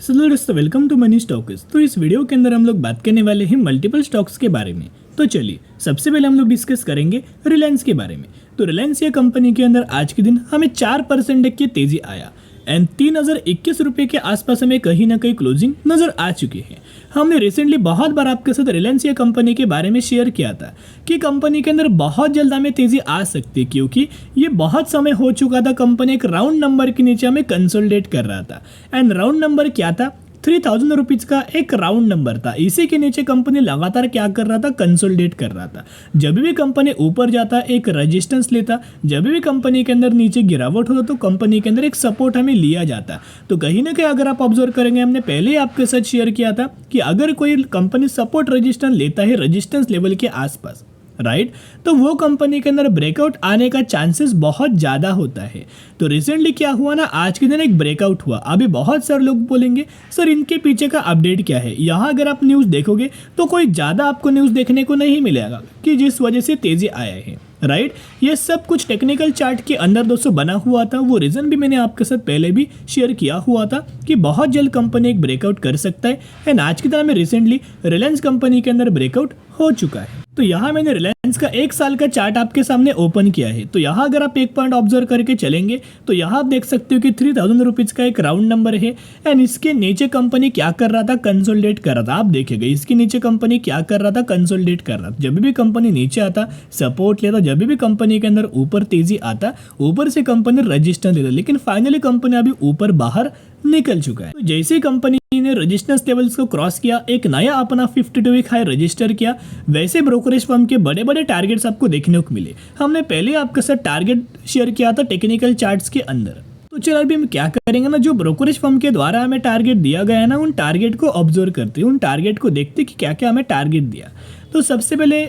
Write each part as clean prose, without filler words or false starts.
Hello दोस्तों, welcome to money stocks. तो इस वीडियो के अंदर हम लोग बात करने वाले हैं मल्टीपल स्टॉक्स के बारे में। तो चलिए सबसे पहले हम लोग डिस्कस करेंगे रिलायंस के बारे में। तो रिलायंस ये कंपनी के अंदर आज के दिन हमें 4% की तेजी आया एंड 3021 रुपये के आसपास हमें कहीं ना कहीं क्लोजिंग नजर आ चुकी है। हमने रिसेंटली बहुत बार आपके साथ रिलायंस ये कंपनी के बारे में शेयर किया था कि कंपनी के अंदर बहुत जल्द हमें तेजी आ सकती है, क्योंकि ये बहुत समय हो चुका था। कंपनी एक राउंड नंबर के नीचे हमें कंसोलिडेट कर रहा था एंड राउंड नंबर क्या था, 3000 रुपीज़ का एक राउंड नंबर था। इसी के नीचे कंपनी लगातार क्या कर रहा था, कंसोलिडेट कर रहा था। जब भी कंपनी ऊपर जाता एक रेजिस्टेंस लेता, जब भी कंपनी के अंदर नीचे गिरावट होता तो कंपनी के अंदर एक सपोर्ट हमें लिया जाता। तो कहीं ना कहीं अगर आप ऑब्जर्व करेंगे, हमने पहले ही आपके साथ शेयर किया था कि अगर कोई कंपनी सपोर्ट रेजिस्टेंस लेता है रेजिस्टेंस लेवल के आसपास, राइट, तो वो कंपनी के अंदर ब्रेकआउट आने का चांसेस बहुत ज़्यादा होता है। तो रिसेंटली क्या हुआ ना, आज के दिन एक ब्रेकआउट हुआ। अभी बहुत सारे लोग बोलेंगे सर इनके पीछे का अपडेट क्या है। यहाँ अगर आप न्यूज़ देखोगे तो कोई ज़्यादा आपको न्यूज़ देखने को नहीं मिलेगा कि जिस वजह से तेज़ी आया है, राइट। ये सब कुछ टेक्निकल चार्ट के अंदर दोस्तों बना हुआ था। वो रीज़न भी मैंने आपके साथ पहले भी शेयर किया हुआ था कि बहुत जल्द कंपनी एक ब्रेकआउट कर सकता है एंड आज की तरह में रिसेंटली रिलायंस कंपनी के अंदर ब्रेकआउट हो चुका है। तो यहाँ मैंने रिलायंस का एक साल का चार्ट आपके सामने ओपन किया है। तो यहाँ अगर आप एक पॉइंट ऑब्जर्व करके चलेंगे तो यहाँ आप देख सकते हो कि 3000 रुपीज़ का एक राउंड नंबर है एंड इसके नीचे कंपनी क्या कर रहा था, कंसोलिडेट कर रहा था। आप देखिएगा इसके नीचे कंपनी क्या कर रहा था, कंसोलिडेट कर रहा था। जब भी कंपनी नीचे आता सपोर्ट लेता, जब भी कंपनी के अंदर ऊपर तेजी आता ऊपर से कंपनी रजिस्टेंस लेता, लेकिन फाइनली कंपनी अभी ऊपर बाहर निकल चुका है। तो जैसे ही कंपनी ने रेजिस्टेंस लेवल्स को क्रॉस किया, एक नया अपना 52 वीक हाई रजिस्टर किया, वैसे ब्रोकरेज फर्म के बड़े बड़े टारगेट्स आपको देखने को मिले। हमने पहले आपके साथ टारगेट शेयर किया था टेक्निकल चार्ट्स के अंदर। तो चलो अभी हम क्या करेंगे ना, जो ब्रोकरेज फर्म के द्वारा हमें टारगेट दिया गया है ना, उन टारगेट को ऑब्जर्व करते, उन टारगेट को देखते कि क्या क्या हमें टारगेट दिया। तो सबसे पहले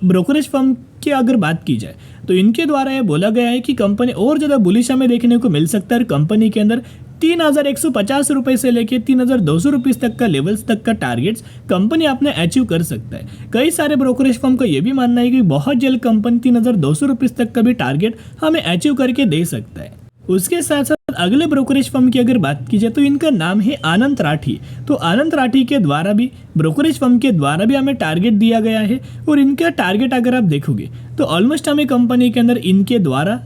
ब्रोकरेज फर्म की अगर बात की जाए तो इनके द्वारा ये बोला गया है कि कंपनी और ज़्यादा बुलिश हमें देखने को मिल सकता है। कंपनी के अंदर 3150 रुपये से लेके 3200 रुपीज़ तक का लेवल्स तक का टारगेट्स कंपनी अपने अचीव कर सकता है। कई सारे ब्रोकरेज फर्म का ये भी मानना है कि बहुत जल्द कंपनी 3200 रुपीज़ तक का भी टारगेट हमें अचीव करके दे सकता है। उसके साथ साथ अगले ब्रोकरेज फर्म की अगर बात की जाए तो इनका नाम है आनंद राठी। तो आनंद राठी के द्वारा भी ब्रोकरेज फर्म के द्वारा भी हमें टारगेट दिया गया है और इनका टारगेट अगर आप देखोगे तो ऑलमोस्ट हमें कंपनी के अंदर इनके द्वारा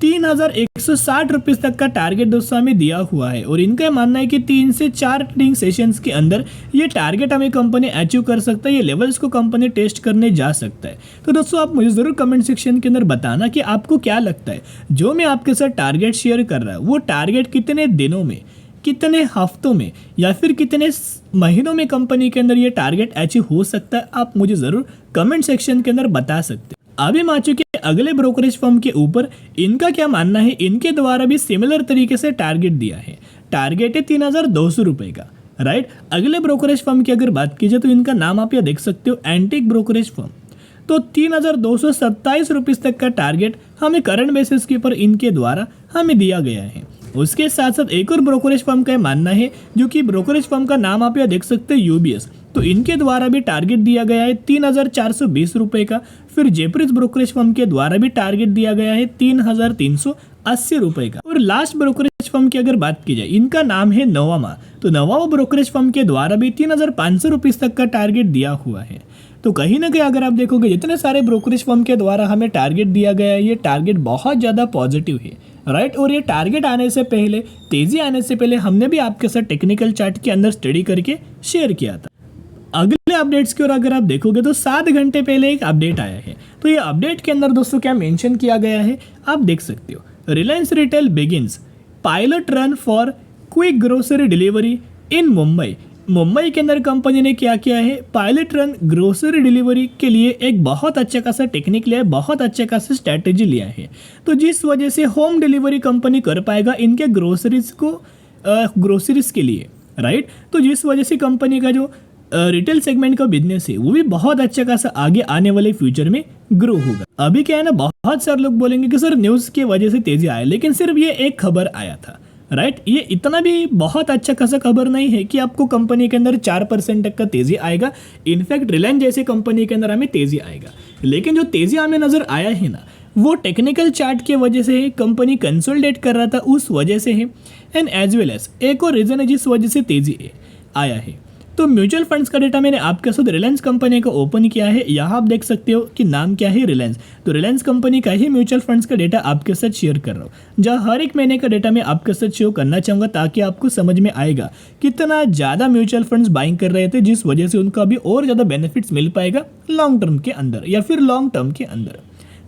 3160 रुपीज़ तक का टारगेट दोस्तों हमें दिया हुआ है और इनका मानना है कि 3 से 4 ट्रेडिंग सेशंस के अंदर ये टारगेट हमें कंपनी अचीव कर सकता है। ये लेवल्स को कंपनी टेस्ट करने जा सकता है। तो दोस्तों आप मुझे ज़रूर कमेंट सेक्शन के अंदर बताना कि आपको क्या लगता है, जो मैं आपके साथ टारगेट शेयर कर रहा हूँ वो टारगेट कितने दिनों में, कितने हफ्तों में या फिर कितने महीनों में कंपनी के अंदर ये टारगेट अचीव हो सकता है। आप मुझे ज़रूर कमेंट सेक्शन के अंदर बता सकते हैं। अभी हम आ चुके हैं अगले ब्रोकरेज फर्म के ऊपर। इनका क्या मानना है, इनके द्वारा भी सिमिलर तरीके से टारगेट दिया है। टारगेट है 3200 रुपये का, राइट। अगले ब्रोकरेज फर्म की अगर बात की जाए तो इनका नाम आप यहाँ देख सकते हो, एंटिक ब्रोकरेज फर्म। तो 3227 रुपीज़ तक का टारगेट हमें करंट बेसिस के ऊपर इनके द्वारा हमें दिया गया है। उसके साथ साथ एक और ब्रोकरेज फर्म का मानना है, जो कि ब्रोकरेज फर्म का नाम आप यहाँ देख सकते हैं, यूबीएस। तो इनके द्वारा भी टारगेट दिया गया है 3420 रुपये का। फिर जेपरीज ब्रोकरेज फर्म के द्वारा भी टारगेट दिया गया है 3380 रुपये का। और लास्ट ब्रोकरेज फर्म की अगर बात की जाए, इनका नाम है नवामा। तो नवामा ब्रोकरेज फर्म के द्वारा भी 3500 रुपीज़ तक का टारगेट दिया हुआ है। तो कहीं ना कहीं अगर आप देखोगे जितने सारे ब्रोकरेज फर्म के द्वारा हमें टारगेट दिया गया है, ये टारगेट बहुत ज़्यादा पॉजिटिव है, राइट। और ये टारगेट आने से पहले, तेज़ी आने से पहले हमने भी आपके साथ टेक्निकल चार्ट के अंदर स्टडी करके शेयर किया था। अगले अपडेट्स की ओर अगर आप देखोगे तो 7 घंटे पहले एक अपडेट आया है। तो ये अपडेट के अंदर दोस्तों क्या मेंशन किया गया है आप देख सकते हो। Reliance Retail begins pilot run for quick grocery delivery in Mumbai. Mumbai के अंदर कंपनी ने क्या किया है, पायलट रन ग्रोसरी डिलीवरी के लिए एक बहुत अच्छा खासा टेक्निक लिया है, बहुत अच्छा खासा स्ट्रैटेजी लिया है। तो जिस वजह से होम डिलीवरी कंपनी कर पाएगा इनके ग्रोसरीज को, ग्रोसरीज के लिए, राइट। तो जिस वजह से कंपनी का जो रिटेल सेगमेंट का बिजनेस है वो भी बहुत अच्छा खासा आगे आने वाले फ्यूचर में ग्रो होगा। अभी क्या है ना, बहुत सारे लोग बोलेंगे कि सर न्यूज़ की वजह से तेजी आया, लेकिन सिर्फ ये एक खबर आया था, राइट। ये इतना भी बहुत अच्छा खासा खबर नहीं है कि आपको कंपनी के अंदर 4% तक का तेजी आएगा। इनफैक्ट रिलायंस जैसे कंपनी के अंदर हमें तेजी आएगा, लेकिन जो तेजी हमें नजर आया है ना, वो टेक्निकल चार्ट की वजह से है, कंपनी कंसोलिडेट कर रहा था उस वजह से है, एंड एज वेल एज एक और रीज़न है जिस वजह से तेज़ी आया है। तो म्यूचुअल फंड्स का डेटा मैंने आपके साथ रिलायंस कंपनी का ओपन किया है। यहाँ आप देख सकते हो कि नाम क्या है, रिलायंस। तो रिलायंस कंपनी का ही म्यूचुअल फंड्स का डेटा आपके साथ शेयर कर रहा हूँ, जहाँ हर एक महीने का डेटा मैं आपके साथ शेयर करना चाहूँगा ताकि आपको समझ में आएगा कितना ज़्यादा म्यूचुअल फंड्स बाइंग कर रहे थे, जिस वजह से उनको अभी और ज़्यादा बेनिफिट्स मिल पाएगा लॉन्ग टर्म के अंदर या फिर लॉन्ग टर्म के अंदर।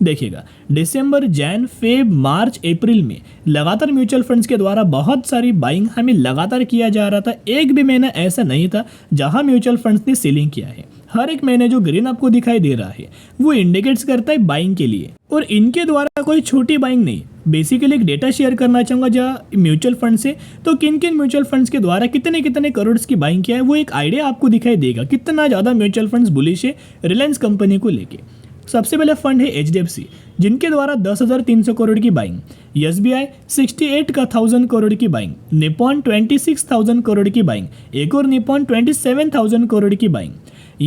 देखिएगा, दिसंबर, जैन, फेब, मार्च, अप्रैल में लगातार म्यूचुअल फंड्स के द्वारा बहुत सारी बाइंग हमें लगातार किया जा रहा था। एक भी महीना ऐसा नहीं था जहां म्यूचुअल फंड्स ने सेलिंग किया है। हर एक महीने जो ग्रीन आपको दिखाई दे रहा है वो इंडिकेट्स करता है बाइंग के लिए, और इनके द्वारा कोई छोटी बाइंग नहीं। बेसिकली एक डेटा शेयर करना चाहूँगा जहाँ म्यूचुअल फंड से, तो किन किन म्यूचुअल फंड्स के द्वारा कितने कितने करोड़ की बाइंग किया है वो एक आइडिया आपको दिखाई देगा कितना ज़्यादा म्यूचुअल फंड्स बुलिश है रिलायंस कंपनी को लेके। सबसे पहले फंड है HDFC, जिनके द्वारा 10,300 करोड़ की बाइंग, SBI 68,000 करोड़ की बाइंग, निपॉन 26,000 करोड़ की बाइंग, एक और निपॉन 27,000 करोड़ की बाइंग,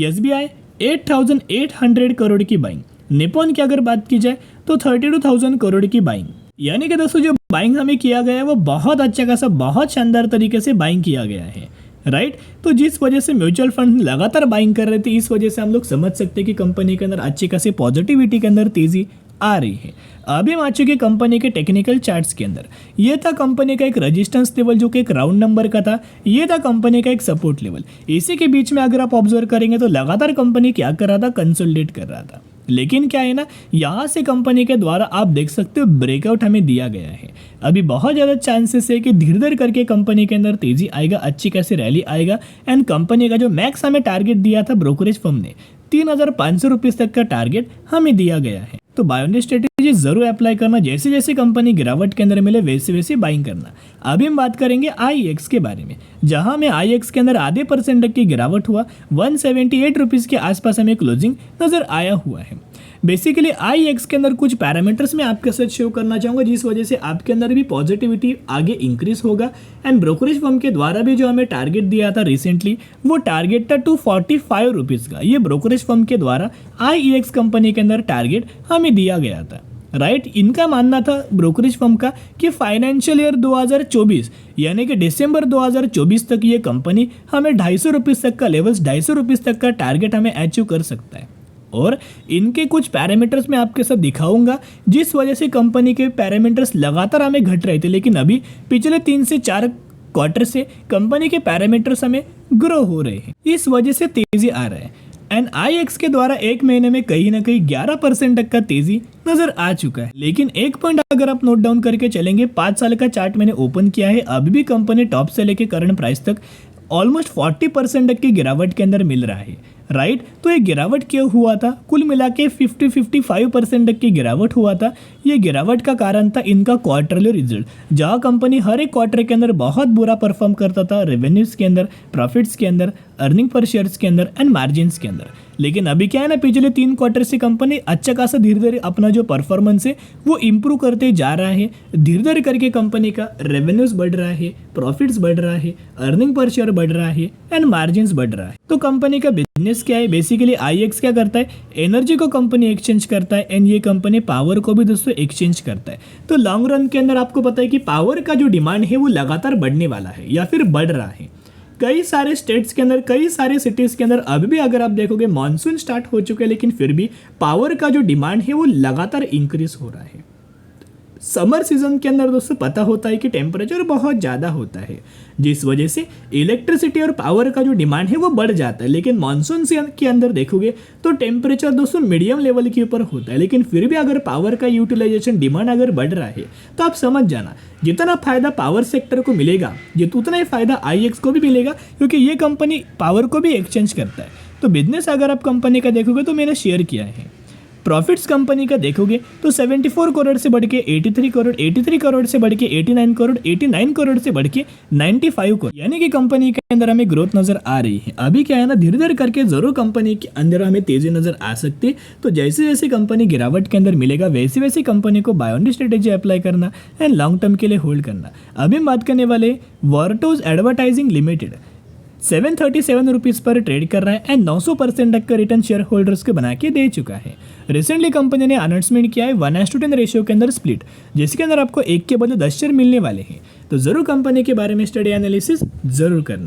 SBI 8,800 करोड़ की बाइंग, निपॉन की अगर बात की जाए तो 32,000 करोड़ की बाइंग। यानी कि दोस्तों जो बाइंग हमें किया गया है वो बहुत अच्छा खासा बहुत शानदार तरीके से बाइंग किया गया है, राइट। तो जिस वजह से म्यूचुअल फंड लगातार बाइंग कर रहे थे, इस वजह से हम लोग समझ सकते हैं कि कंपनी के अंदर अच्छी खासी पॉजिटिविटी के अंदर तेजी आ रही है। अभी हम आ चुके कंपनी के टेक्निकल चार्ट्स के अंदर। ये था कंपनी का एक रेजिस्टेंस लेवल जो कि एक राउंड नंबर का था, ये था कंपनी का एक सपोर्ट लेवल। इसी के बीच में अगर आप ऑब्जर्व करेंगे तो लगातार कंपनी क्या कर रहा था, कंसोलिडेट कर रहा था। लेकिन क्या है ना, यहाँ से कंपनी के द्वारा आप देख सकते हो ब्रेकआउट हमें दिया गया है। अभी बहुत ज़्यादा चांसेस है कि धीरे धीरे करके कंपनी के अंदर तेजी आएगा, अच्छी खासी रैली आएगा, एंड कंपनी का जो मैक्स हमें टारगेट दिया था ब्रोकरेज फर्म ने 3,500 रुपीज़ तक का टारगेट हमें दिया गया है। तो बायोनिक स्ट्रेटेजी जरूर अप्लाई करना, जैसे जैसे कंपनी गिरावट के अंदर मिले वैसे वैसे बाइंग करना। अभी हम बात करेंगे IEX के बारे में, जहां में IEX के अंदर आधे % तक की गिरावट हुआ, 178 रुपीज़ के आसपास हमें क्लोजिंग नजर आया हुआ है। बेसिकली IEX के अंदर कुछ पैरामीटर्स में आपके साथ शो करना चाहूँगा, जिस वजह से आपके अंदर भी पॉजिटिविटी आगे इंक्रीज होगा। एंड ब्रोकरेज फर्म के द्वारा भी जो हमें टारगेट दिया था रिसेंटली, वो टारगेट था 245 रुपीज़ का। ये ब्रोकरेज फर्म के द्वारा IEX कंपनी के अंदर टारगेट हमें दिया गया था, राइट। इनका मानना था ब्रोकरेज फर्म का कि फाइनेंशियल ईयर 2024 यानी कि दिसंबर 2024 तक ये कंपनी हमें 250 रुपीज़ तक का लेवल्स, 250 रुपीज़ तक का टारगेट हमें अचीव कर सकता है। और इनके कुछ पैरामीटर्स मैं आपके साथ दिखाऊंगा, जिस वजह से कंपनी के पैरामीटर्स लगातार हमें घट रहे थे, लेकिन अभी पिछले 3 से 4 क्वार्टर से कंपनी के पैरामीटर्स हमें ग्रो हो रहे हैं, इस वजह से तेजी आ रहा है। एंड IEX के द्वारा एक महीने में कहीं ना कहीं 11% तक का तेजी नजर आ चुका है। लेकिन एक पॉइंट अगर आप नोट डाउन करके चलेंगे, 5 साल का चार्ट मैंने ओपन किया है, अभी भी कंपनी टॉप से लेके करंट प्राइस तक ऑलमोस्ट 40% तक की गिरावट के अंदर मिल रहा है, राइट। तो ये गिरावट क्यों हुआ था, कुल मिला के 50-55% तक की गिरावट हुआ था। ये गिरावट का कारण था इनका क्वार्टरली रिजल्ट, जहाँ कंपनी हर एक क्वार्टर के अंदर बहुत बुरा परफॉर्म करता था, रेवेन्यूज़ के अंदर, प्रॉफिट्स के अंदर, अर्निंग पर शेयर्स के अंदर एंड मार्जिन्स के अंदर। लेकिन अभी क्या है ना, पिछले 3 क्वार्टर से कंपनी अच्छा खासा धीरे धीरे अपना जो परफॉर्मेंस है वो इम्प्रूव करते जा रहा है। धीरे धीरे करके कंपनी का रेवेन्यूज बढ़ रहा है, प्रॉफिट्स बढ़ रहा है, अर्निंग पर शेयर बढ़ रहा है एंड मार्जिन्स बढ़ रहा है। तो कंपनी का बिजनेस क्या है, बेसिकली IEX क्या करता है, एनर्जी को कंपनी एक्सचेंज करता है, एंड ये कंपनी पावर को भी दोस्तों एक्सचेंज करता है। तो लॉन्ग रन के अंदर आपको पता है कि पावर का जो डिमांड है वो लगातार बढ़ने वाला है या फिर बढ़ रहा है। कई सारे स्टेट्स के अंदर, कई सारे सिटीज़ के अंदर अभी भी अगर आप देखोगे मानसून स्टार्ट हो चुके हैं, लेकिन फिर भी पावर का जो डिमांड है वो लगातार इंक्रीज हो रहा है। समर सीजन के अंदर दोस्तों पता होता है कि टेम्परेचर बहुत ज़्यादा होता है, जिस वजह से इलेक्ट्रिसिटी और पावर का जो डिमांड है वो बढ़ जाता है। लेकिन मानसून के अंदर देखोगे तो टेम्परेचर दोस्तों मीडियम लेवल के ऊपर होता है, लेकिन फिर भी अगर पावर का यूटिलाइजेशन डिमांड अगर बढ़ रहा है तो आप समझ जाना जितना फायदा पावर सेक्टर को मिलेगा उतना ही फायदा IEX को भी मिलेगा, क्योंकि ये कंपनी पावर को भी एक्सचेंज करता है। तो बिजनेस अगर आप कंपनी का देखोगे तो मैंने शेयर किया है। प्रॉफिट्स कंपनी का देखोगे तो 74 करोड़ से बढ़ के 83 करोड़, 83 करोड़ से बढ़ के 89 करोड़, 89 करोड़ से बढ़ के 95 करोड़, यानी कि कंपनी के अंदर हमें ग्रोथ नजर आ रही है। अभी क्या है ना, धीरे धीरे करके जरूर कंपनी के अंदर हमें तेजी नजर आ सकती है। तो जैसे जैसे कंपनी गिरावट के अंदर मिलेगा वैसे वैसे कंपनी को बायोनिक स्ट्रेटेजी अप्लाई करना एंड लॉन्ग टर्म के लिए होल्ड करना। अभी हम बात करने वाले वर्टोज एडवर्टाइजिंग लिमिटेड। 737 रुपीज़ पर ट्रेड कर रहा है एंड 900% तक का रिटर्न शेयर होल्डर्स को बना के दे चुका है। रिसेंटली कंपनी ने अनाउंसमेंट किया है 1:10 रेशियो के अंदर स्प्लिट, जिसके अंदर आपको 1 के बदले 10 शेयर मिलने वाले हैं। तो जरूर कंपनी के बारे में स्टडी एनालिसिस जरूर करना।